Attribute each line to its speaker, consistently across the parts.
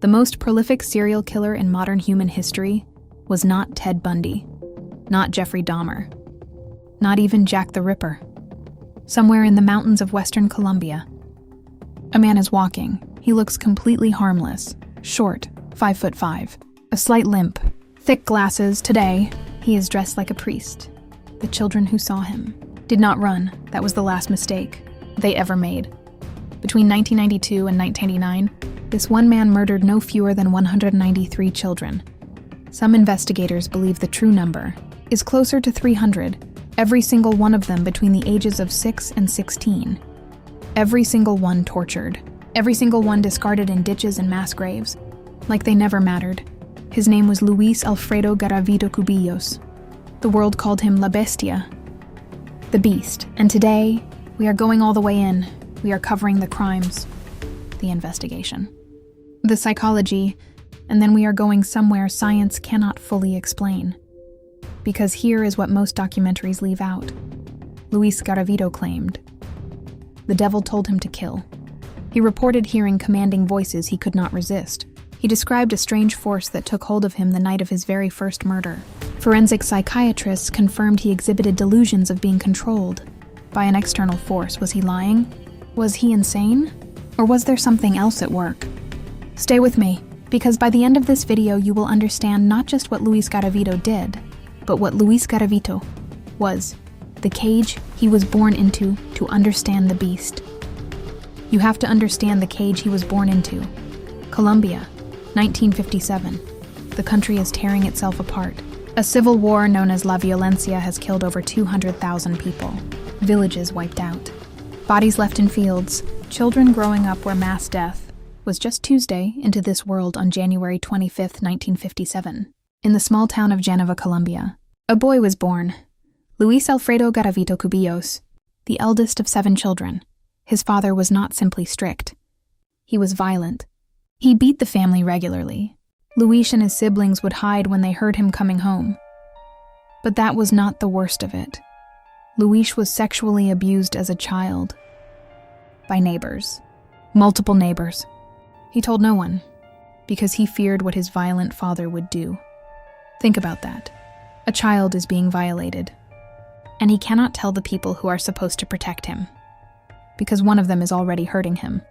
Speaker 1: The most prolific serial killer in modern human history was not Ted Bundy, not Jeffrey Dahmer, not even Jack the Ripper. Somewhere in the mountains of western Colombia, a man is walking. He looks completely harmless, short, 5'5", a slight limp, thick glasses. Today, he is dressed like a priest. The children who saw him did not run. That was the last mistake they ever made. Between 1992 and 1999, this one man murdered no fewer than 193 children. Some investigators believe the true number is closer to 300, every single one of them between the ages of 6 and 16. Every single one tortured. Every single one discarded in ditches and mass graves, like they never mattered. His name was Luis Alfredo Garavito Cubillos. The world called him La Bestia, the Beast. And today, we are going all the way in. We are covering the crimes, the investigation, the psychology, and then we are going somewhere science cannot fully explain. Because here is what most documentaries leave out. Luis Garavito claimed the devil told him to kill. He reported hearing commanding voices he could not resist. He described a strange force that took hold of him the night of his very first murder. Forensic psychiatrists confirmed he exhibited delusions of being controlled by an external force. Was he lying? Was he insane? Or was there something else at work? Stay with me, because by the end of this video you will understand not just what Luis Garavito did, but what Luis Garavito was, the cage he was born into to understand the beast. You have to understand the cage he was born into. Colombia, 1957. The country is tearing itself apart. A civil war known as La Violencia has killed over 200,000 people. Villages wiped out. Bodies left in fields. Children growing up where mass death was just Tuesday into this world on January 25, 1957. In the small town of Geneva, Colombia, a boy was born. Luis Alfredo Garavito Cubillos, the eldest of 7 children. His father was not simply strict. He was violent. He beat the family regularly. Luis and his siblings would hide when they heard him coming home. But that was not the worst of it. Luis was sexually abused as a child by neighbors, multiple neighbors. He told no one because he feared what his violent father would do. Think about that. A child is being violated, and he cannot tell the people who are supposed to protect him because one of them is already hurting him.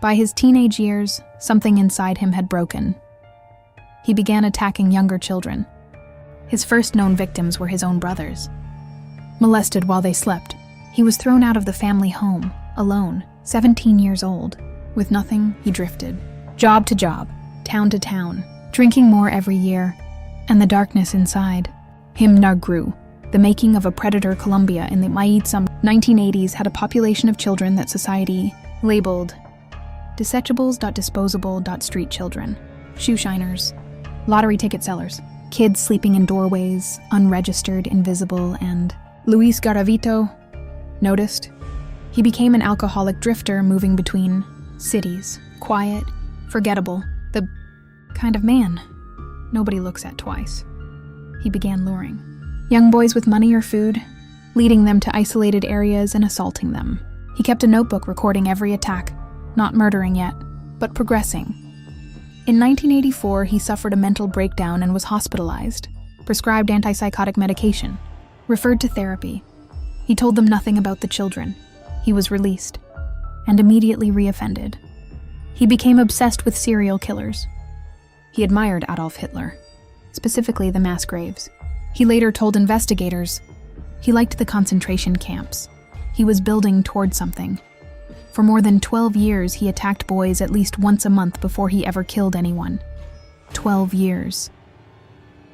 Speaker 1: By his teenage years, something inside him had broken. He began attacking younger children. His first known victims were his own brothers. Molested while they slept, he was thrown out of the family home, alone, 17 years old. With nothing, he drifted. Job to job, town to town, drinking more every year, and the darkness inside him grew. The making of a predator. Colombia in the Maíz 1980s had a population of children that society labeled desechables, street children, shoe shiners, lottery ticket sellers, kids sleeping in doorways, unregistered, invisible, and Luis Garavito noticed. He became an alcoholic drifter moving between cities, quiet, forgettable, the kind of man nobody looks at twice. He began luring young boys with money or food, leading them to isolated areas and assaulting them. He kept a notebook recording every attack, not murdering yet, but progressing. In 1984, he suffered a mental breakdown and was hospitalized, prescribed antipsychotic medication, referred to therapy. He told them nothing about the children. He was released, and immediately reoffended. He became obsessed with serial killers. He admired Adolf Hitler, specifically the mass graves. He later told investigators he liked the concentration camps. He was building toward something. For more than 12 years, he attacked boys at least once a month before he ever killed anyone. 12 years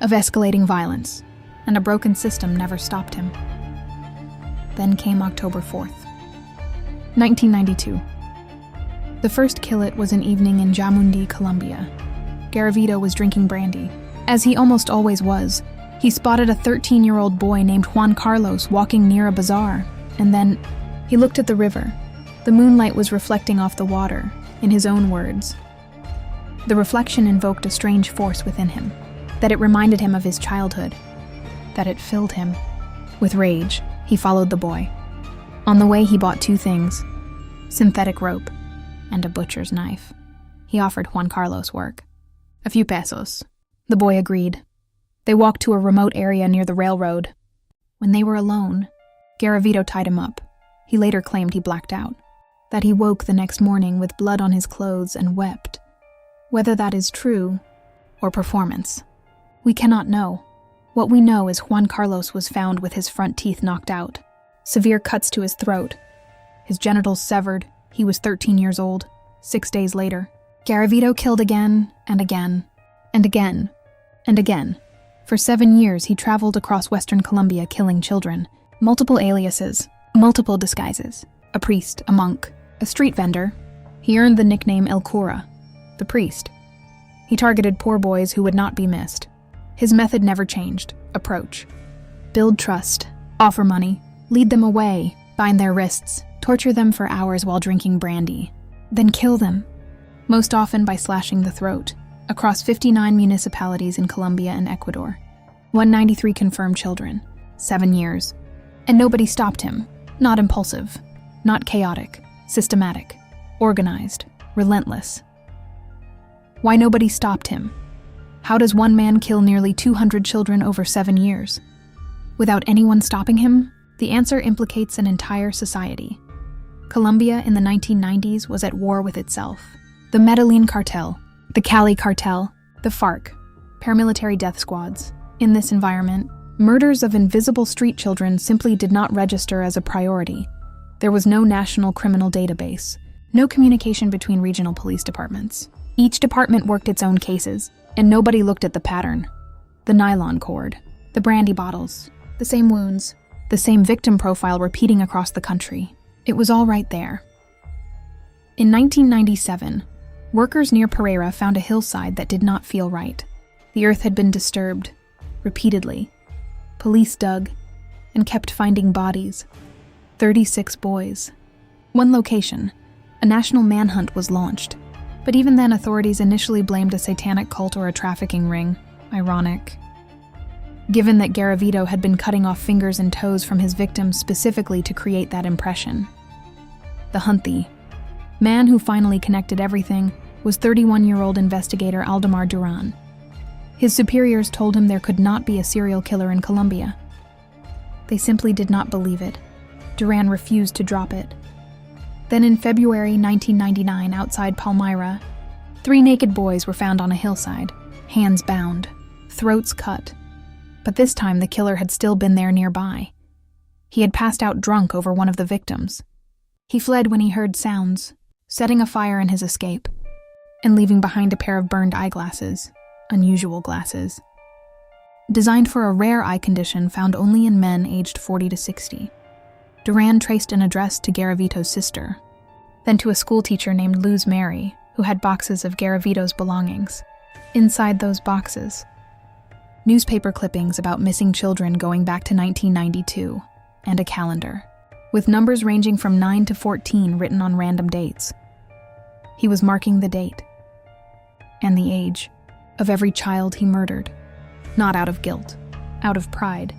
Speaker 1: of escalating violence, and a broken system never stopped him. Then came October 4th, 1992. The first kill was an evening in Jamundi, Colombia. Garavito was drinking brandy. As he almost always was, he spotted a 13-year-old boy named Juan Carlos walking near a bazaar, and then he looked at the river. The moonlight was reflecting off the water, in his own words. The reflection invoked a strange force within him, that it reminded him of his childhood, that it filled him. With rage, he followed the boy. On the way, he bought 2 things: synthetic rope and a butcher's knife. He offered Juan Carlos work. "A few pesos." The boy agreed. They walked to a remote area near the railroad. When they were alone, Garavito tied him up. He later claimed he blacked out, that he woke the next morning with blood on his clothes and wept. Whether that is true or performance, we cannot know. What we know is Juan Carlos was found with his front teeth knocked out, severe cuts to his throat, his genitals severed. He was 13 years old. 6 days later, Garavito killed again and again and again and again. For 7 years, he traveled across Western Colombia killing children. Multiple aliases, multiple disguises. A priest, a monk, a street vendor. He earned the nickname El Cura, the priest. He targeted poor boys who would not be missed. His method never changed. Approach. Build trust. Offer money. Lead them away. Bind their wrists. Torture them for hours while drinking brandy. Then kill them. Most often by slashing the throat. Across 59 municipalities in Colombia and Ecuador. 193 confirmed children. 7 years. And nobody stopped him. Not impulsive. Not chaotic. Systematic. Organized. Relentless. Why nobody stopped him? How does one man kill nearly 200 children over 7 years? Without anyone stopping him, the answer implicates an entire society. Colombia in the 1990s was at war with itself. The Medellin cartel, the Cali cartel, the FARC, paramilitary death squads. In this environment, murders of invisible street children simply did not register as a priority. There was no national criminal database, no communication between regional police departments. Each department worked its own cases, and nobody looked at the pattern. The nylon cord, the brandy bottles, the same wounds, the same victim profile repeating across the country. It was all right there. In 1997, workers near Pereira found a hillside that did not feel right. The earth had been disturbed, repeatedly. Police dug and kept finding bodies. 36 boys. One location, a national manhunt was launched. But even then, authorities initially blamed a satanic cult or a trafficking ring. Ironic. Given that Garavito had been cutting off fingers and toes from his victims specifically to create that impression. The Hunty, man who finally connected everything, was 31-year-old investigator Aldemar Duran. His superiors told him there could not be a serial killer in Colombia. They simply did not believe it. Duran refused to drop it. Then in February 1999, outside Palmyra, 3 naked boys were found on a hillside, hands bound, throats cut. But this time the killer had still been there nearby. He had passed out drunk over one of the victims. He fled when he heard sounds, setting a fire in his escape, and leaving behind a pair of burned eyeglasses, unusual glasses. Designed for a rare eye condition found only in men aged 40 to 60. Duran traced an address to Garavito's sister, then to a schoolteacher named Luz Mary, who had boxes of Garavito's belongings. Inside those boxes, newspaper clippings about missing children going back to 1992, and a calendar, with numbers ranging from 9 to 14 written on random dates. He was marking the date and the age of every child he murdered, not out of guilt, out of pride.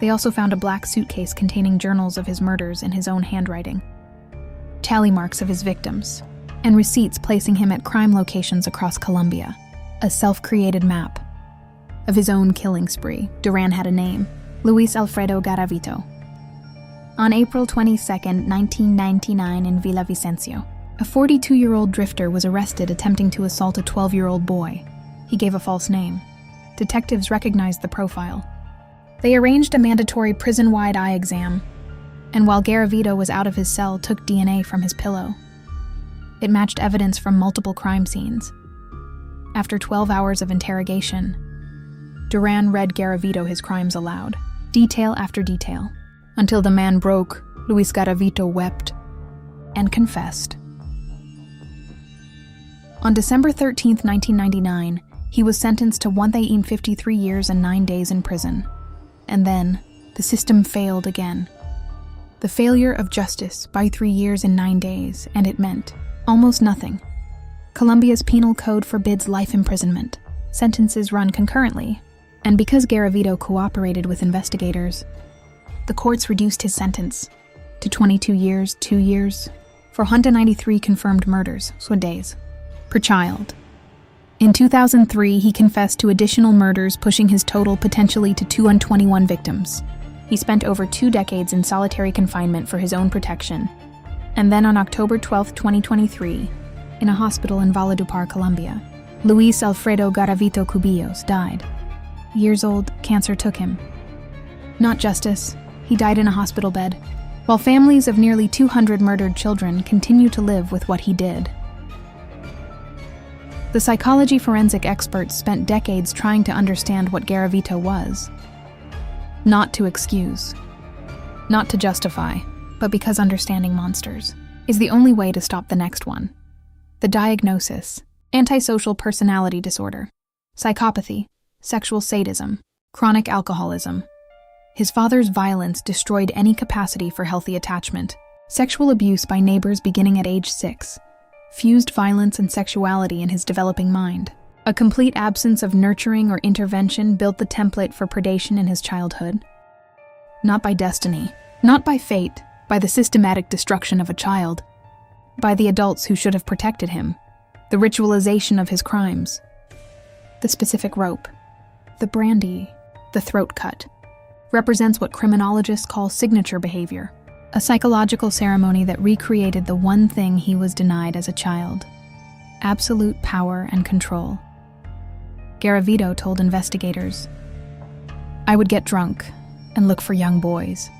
Speaker 1: They also found a black suitcase containing journals of his murders in his own handwriting, tally marks of his victims, and receipts placing him at crime locations across Colombia, a self-created map. Of his own killing spree, Duran had a name, Luis Alfredo Garavito. On April 22, 1999 in Villavicencio, a 42-year-old drifter was arrested attempting to assault a 12-year-old boy. He gave a false name. Detectives recognized the profile. They arranged a mandatory prison-wide eye exam, and while Garavito was out of his cell, took DNA from his pillow. It matched evidence from multiple crime scenes. After 12 hours of interrogation, Duran read Garavito his crimes aloud, detail after detail, until the man broke. Luis Garavito wept and confessed. On December 13, 1999, he was sentenced to 153 years and 9 days in prison. And then, the system failed again. The failure of justice by 3 years and 9 days, and it meant almost nothing. Colombia's penal code forbids life imprisonment. Sentences run concurrently, and because Garavito cooperated with investigators, the courts reduced his sentence to 22 years, 2 years, for 193 confirmed murders, so days. per child. In 2003, he confessed to additional murders, pushing his total potentially to 221 victims. He spent over 2 decades in solitary confinement for his own protection. And then on October 12, 2023, in a hospital in Valledupar, Colombia, Luis Alfredo Garavito Cubillos died. Years old, cancer took him. Not justice, he died in a hospital bed, while families of nearly 200 murdered children continue to live with what he did. The psychology forensic experts spent decades trying to understand what Garavito was. Not to excuse, not to justify, but because understanding monsters is the only way to stop the next one. The diagnosis: antisocial personality disorder, psychopathy, sexual sadism, chronic alcoholism. His father's violence destroyed any capacity for healthy attachment. Sexual abuse by neighbors beginning at age 6 fused violence and sexuality in his developing mind. A complete absence of nurturing or intervention built the template for predation in his childhood. Not by destiny, not by fate, by the systematic destruction of a child, by the adults who should have protected him, the ritualization of his crimes. The specific rope, the brandy, the throat cut, represents what criminologists call signature behavior, a psychological ceremony that recreated the one thing he was denied as a child: absolute power and control. Garavito told investigators, "I would get drunk and look for young boys."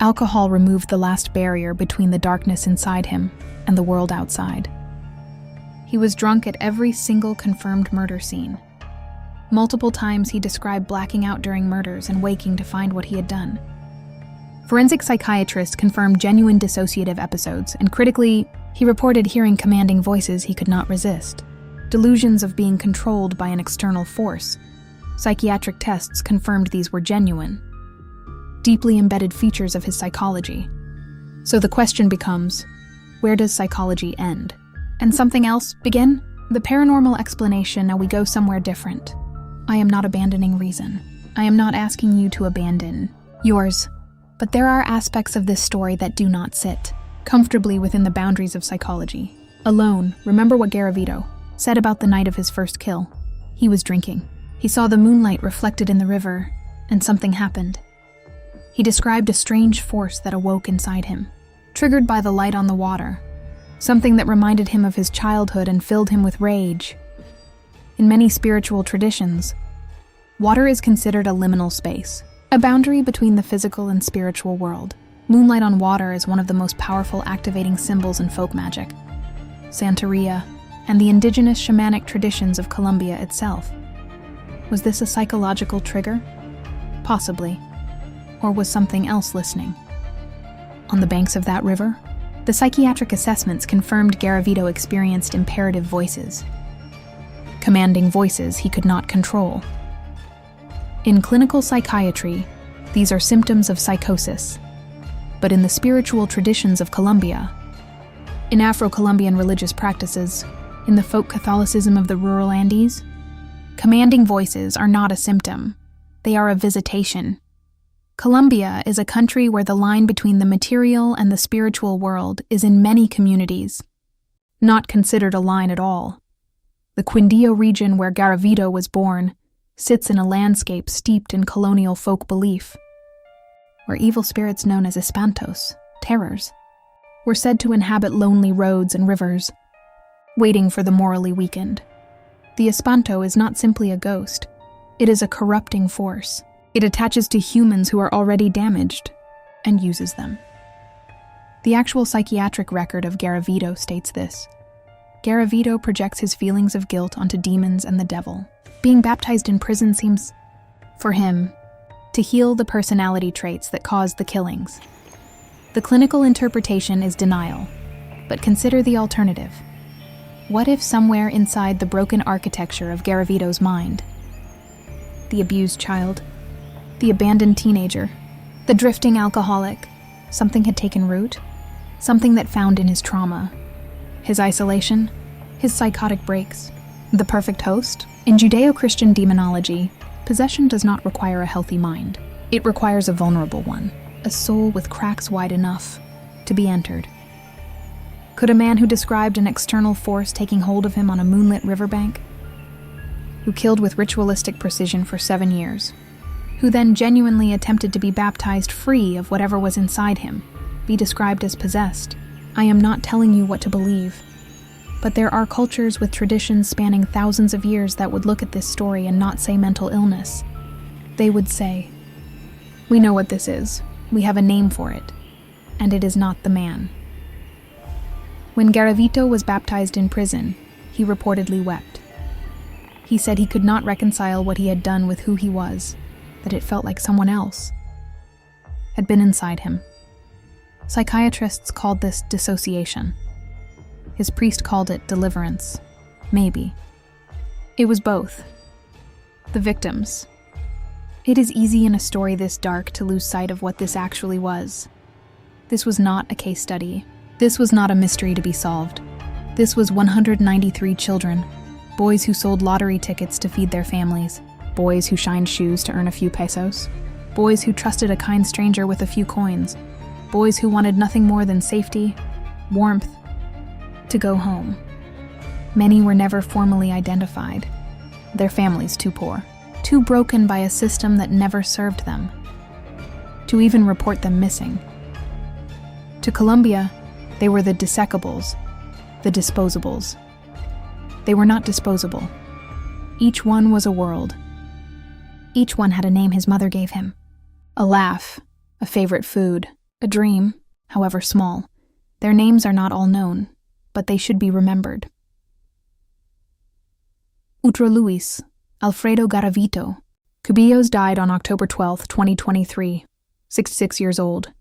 Speaker 1: Alcohol removed the last barrier between the darkness inside him and the world outside. He was drunk at every single confirmed murder scene. Multiple times he described blacking out during murders and waking to find what he had done. Forensic psychiatrists confirmed genuine dissociative episodes, and critically, he reported hearing commanding voices he could not resist. Delusions of being controlled by an external force. Psychiatric tests confirmed these were genuine, deeply embedded features of his psychology. So the question becomes, where does psychology end? And something else begin? The paranormal explanation. Now we go somewhere different. I am not abandoning reason. I am not asking you to abandon yours. But there are aspects of this story that do not sit comfortably within the boundaries of psychology. Alone, remember what Garavito said about the night of his first kill. He was drinking. He saw the moonlight reflected in the river, and something happened. He described a strange force that awoke inside him, triggered by the light on the water, something that reminded him of his childhood and filled him with rage. In many spiritual traditions, water is considered a liminal space, a boundary between the physical and spiritual world. Moonlight on water is one of the most powerful activating symbols in folk magic, Santeria, and the indigenous shamanic traditions of Colombia itself. Was this a psychological trigger? Possibly. Or was something else listening? On the banks of that river, the psychiatric assessments confirmed Garavito experienced imperative voices, commanding voices he could not control. In clinical psychiatry, these are symptoms of psychosis. But in the spiritual traditions of Colombia, in Afro-Colombian religious practices, in the folk Catholicism of the rural Andes, commanding voices are not a symptom. They are a visitation. Colombia is a country where the line between the material and the spiritual world is in many communities not considered a line at all. The Quindío region where Garavito was born sits in a landscape steeped in colonial folk belief, where evil spirits known as espantos, terrors, were said to inhabit lonely roads and rivers, waiting for the morally weakened. The espanto is not simply a ghost, it is a corrupting force. It attaches to humans who are already damaged and uses them. The actual psychiatric record of Garavito states this. Garavito projects his feelings of guilt onto demons and the devil. Being baptized in prison seems, for him, to heal the personality traits that caused the killings. The clinical interpretation is denial, but consider the alternative. What if somewhere inside the broken architecture of Garavito's mind, the abused child, the abandoned teenager, the drifting alcoholic, something had taken root? Something that found in his trauma, his isolation, his psychotic breaks. The perfect host? In Judeo-Christian demonology, possession does not require a healthy mind. It requires a vulnerable one, a soul with cracks wide enough to be entered. Could a man who described an external force taking hold of him on a moonlit riverbank, who killed with ritualistic precision for 7 years, who then genuinely attempted to be baptized free of whatever was inside him, be described as possessed? I am not telling you what to believe, but there are cultures with traditions spanning thousands of years that would look at this story and not say mental illness. They would say, "We know what this is. We have a name for it, and it is not the man." When Garavito was baptized in prison, he reportedly wept. He said he could not reconcile what he had done with who he was, that it felt like someone else had been inside him. Psychiatrists called this dissociation. His priest called it deliverance. Maybe. It was both. The victims. It is easy in a story this dark to lose sight of what this actually was. This was not a case study. This was not a mystery to be solved. This was 193 children, boys who sold lottery tickets to feed their families, boys who shined shoes to earn a few pesos, boys who trusted a kind stranger with a few coins, boys who wanted nothing more than safety, warmth, to go home. Many were never formally identified, their families too poor, too broken by a system that never served them, to even report them missing. To Colombia, they were the dissecables, the disposables. They were not disposable. Each one was a world. Each one had a name his mother gave him. A laugh, a favorite food, a dream, however small. Their names are not all known, but they should be remembered. Outro Luis, Alfredo Garavito. Cubillos died on October 12, 2023, 66 years old.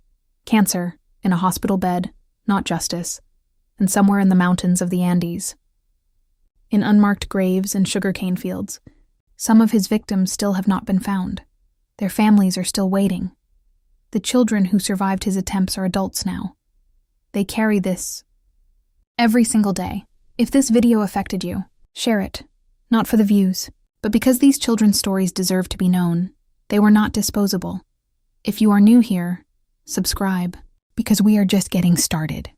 Speaker 1: Cancer, in a hospital bed, not justice, and somewhere in the mountains of the Andes. In unmarked graves and sugarcane fields, some of his victims still have not been found. Their families are still waiting. The children who survived his attempts are adults now. They carry this every single day. If this video affected you, share it. Not for the views, but because these children's stories deserve to be known. They were not disposable. If you are new here, subscribe, because we are just getting started.